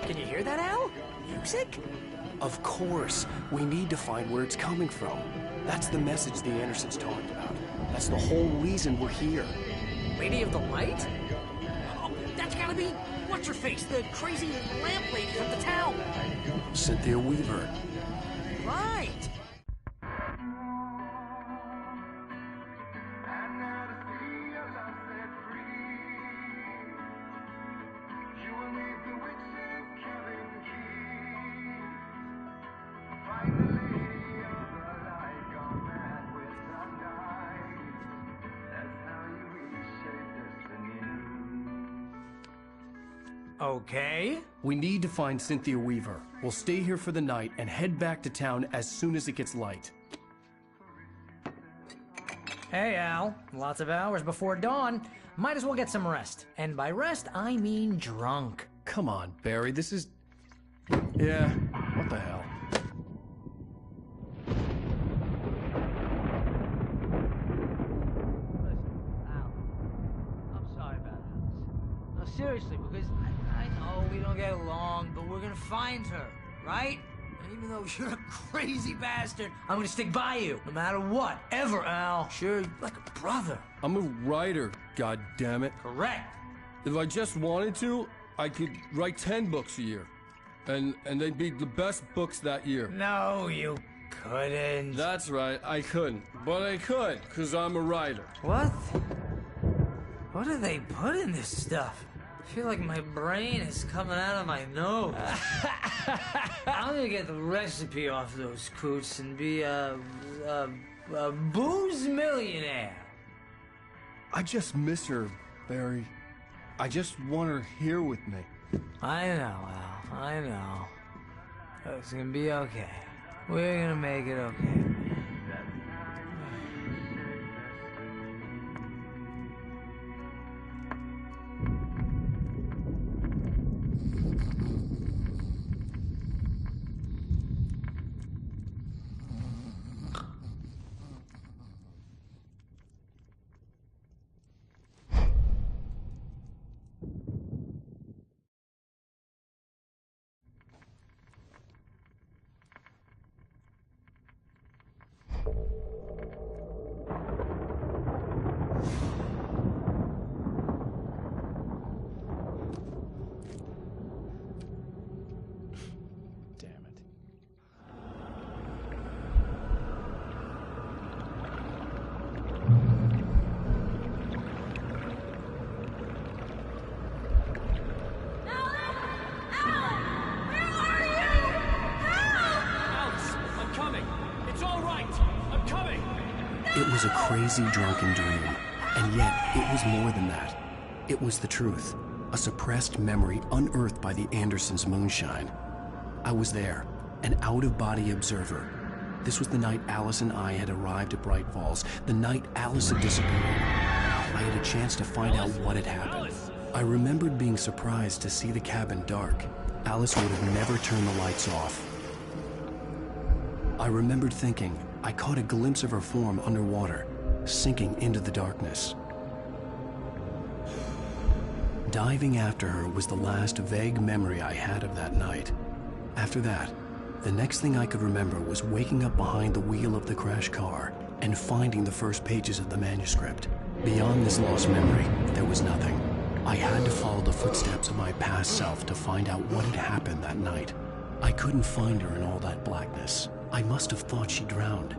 Can you hear that, Al? Music? Of course. We need to find where it's coming from. That's the message the Andersons talked about. That's the whole reason we're here. Lady of the Light? Oh, that's gotta be... What's-her-face? The crazy lamp lady from the town. Cynthia Weaver. Right. Okay. We need to find Cynthia Weaver. We'll stay here for the night and head back to town as soon as it gets light. Hey, Al. Lots of hours before dawn. Might as well get some rest. And by rest, I mean drunk. Come on, Barry, this is... Yeah, what the hell? I'm sorry about Alice. No, seriously, because I know we don't get along, but we're gonna find her, right? And even though you're a crazy bastard, I'm gonna stick by you, no matter what, ever, Al. Sure, like a brother. I'm a writer, goddammit. Correct. If I just wanted to, I could write 10 books a year. And they'd be the best books that year. No, you couldn't. That's right, I couldn't. But I could, because I'm a writer. What? What do they put in this stuff? I feel like my brain is coming out of my nose. I'm gonna get the recipe off those coots and be a booze millionaire. I just miss her, Barry. I just want her here with me. I know, Al. I know. It's gonna be okay. We're gonna make it okay. It was a crazy, drunken dream, and yet it was more than that. It was the truth, a suppressed memory unearthed by the Andersons' moonshine. I was there, an out-of-body observer. This was the night Alice and I had arrived at Bright Falls, the night Alice had disappeared. I had a chance to find out what had happened. I remembered being surprised to see the cabin dark. Alice would have never turned the lights off. I remembered thinking, I caught a glimpse of her form underwater, sinking into the darkness. Diving after her was the last vague memory I had of that night. After that, the next thing I could remember was waking up behind the wheel of the crashed car and finding the first pages of the manuscript. Beyond this lost memory, there was nothing. I had to follow the footsteps of my past self to find out what had happened that night. I couldn't find her in all that blackness. I must have thought she drowned.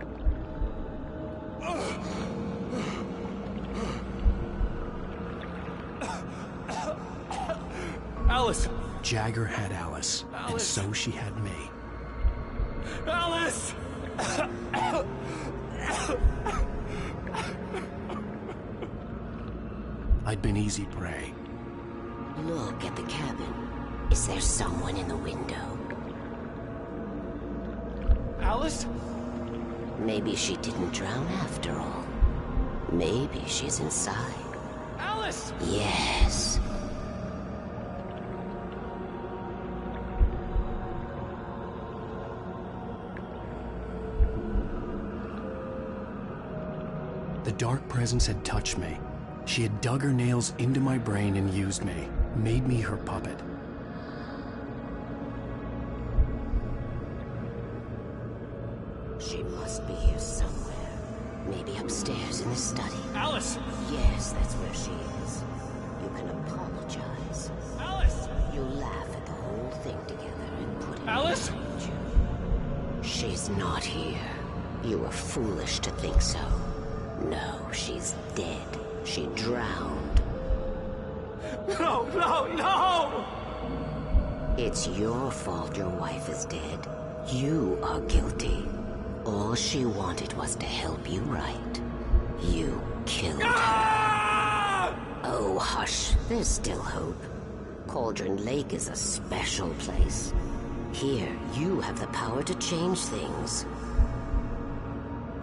Alice! Jagger had Alice, and so she had me. Alice! I'd been easy prey. Look at the cabin. Is there someone in the window? Alice? Maybe she didn't drown after all. Maybe she's inside. Alice! Yes. The dark presence had touched me. She had dug her nails into my brain and used me, made me her puppet. She must be here somewhere. Maybe upstairs in the study. Alice! Yes, that's where she is. You can apologize. Alice! You laugh at the whole thing together and put it Alice! behind you. She's not here. You were foolish to think so. No, she's dead. She drowned. No, no, no! It's your fault your wife is dead. You are guilty. All she wanted was to help you right. You killed her. Oh, hush. There's still hope. Cauldron Lake is a special place. Here, you have the power to change things.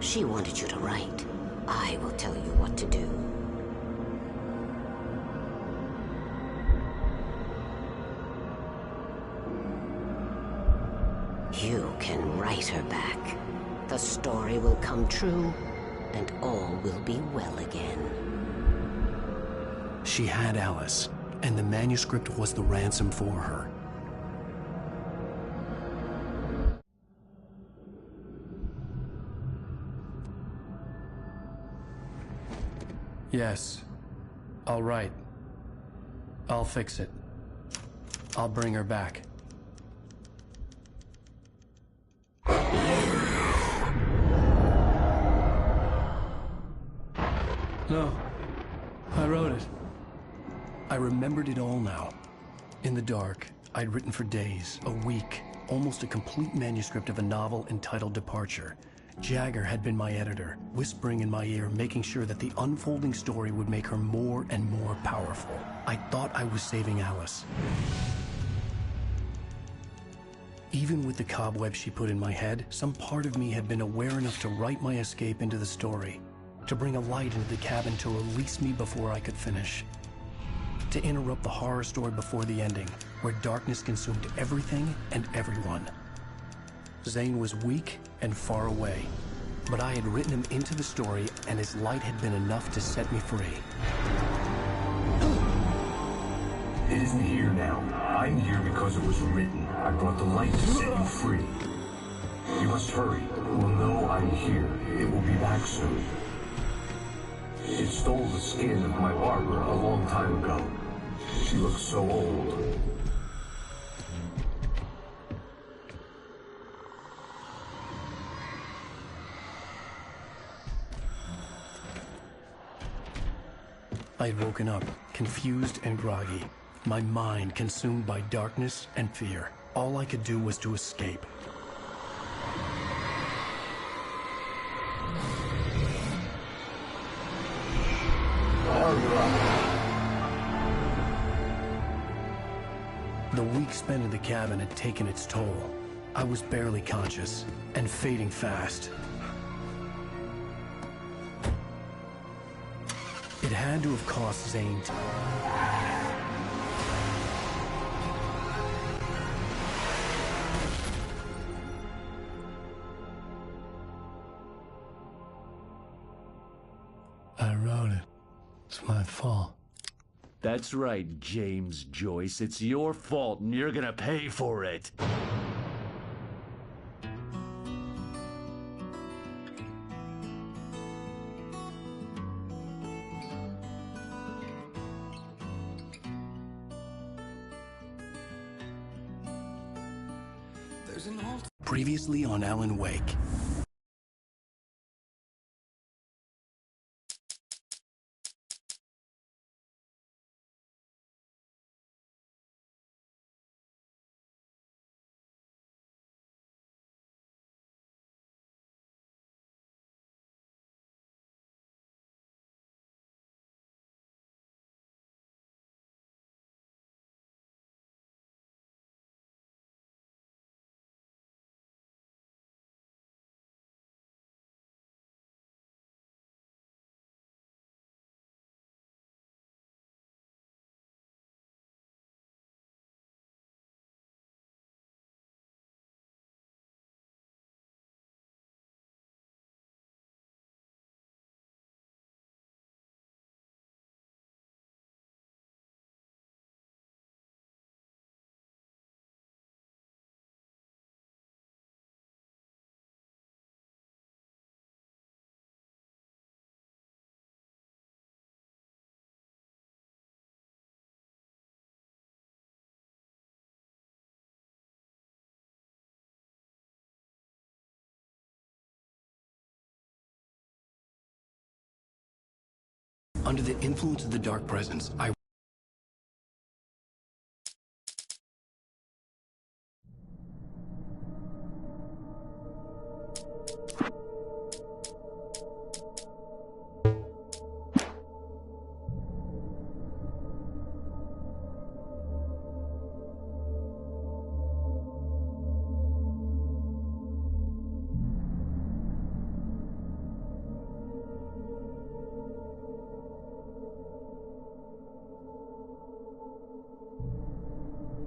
She wanted you to write. I will tell you what to do. You can write her back. The story will come true, and all will be well again. She had Alice, and the manuscript was the ransom for her. Yes. All right. I'll fix it. I'll bring her back. No. I wrote it. I remembered it all now. In the dark, I'd written for days, a week, almost a complete manuscript of a novel entitled Departure. Jagger had been my editor, whispering in my ear, making sure that the unfolding story would make her more and more powerful. I thought I was saving Alice. Even with the cobweb she put in my head, some part of me had been aware enough to write my escape into the story, to bring a light into the cabin to release me before I could finish, to interrupt the horror story before the ending, where darkness consumed everything and everyone. Zane was weak and far away, but I had written him into the story, and his light had been enough to set me free. It isn't here now. I'm here because it was written. I brought the light to set you free. You must hurry. It will know I'm here. It will be back soon. It stole the skin of my Barbara a long time ago. She looks so old. I had woken up, confused and groggy, my mind consumed by darkness and fear. All I could do was to escape. The week spent in the cabin had taken its toll. I was barely conscious, and fading fast. It had to have cost Zane I wrote it. It's my fault. That's right, James Joyce. It's your fault, and you're gonna pay for it. Previously on Alan Wake. Under the influence of the dark presence, I